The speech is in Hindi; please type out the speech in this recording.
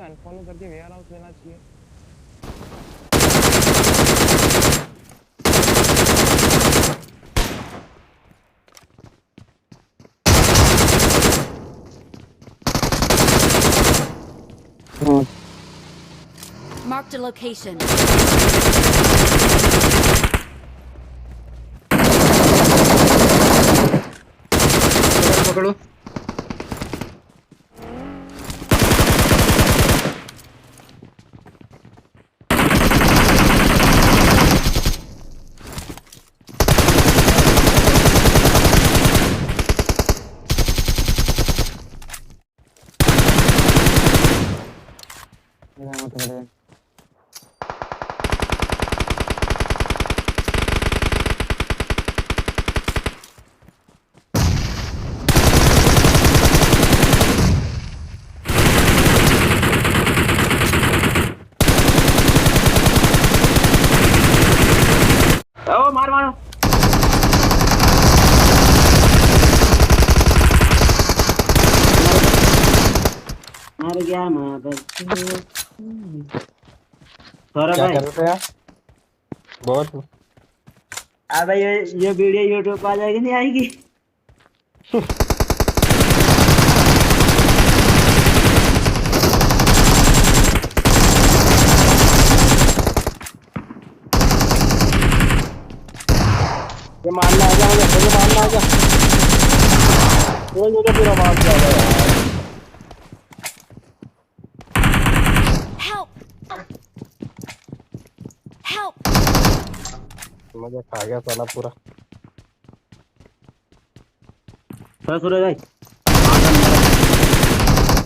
अनफॉलो करके वेयर हाउस लेना चाहिए। Marked a location. पकड़ो। ओ मार मारो। मर गया माँ सौरभ क्या भाई। कर रहे थे यार? बहुत भाई ये वीडियो यूट्यूब पे आ जाएगी नहीं आएगी? ये मारना आ जा, मुझे मारना आ जा। मुझे पूरा मार दिया यार। Help! Help! मुझे खा गया साला पूरा। सूरज भाई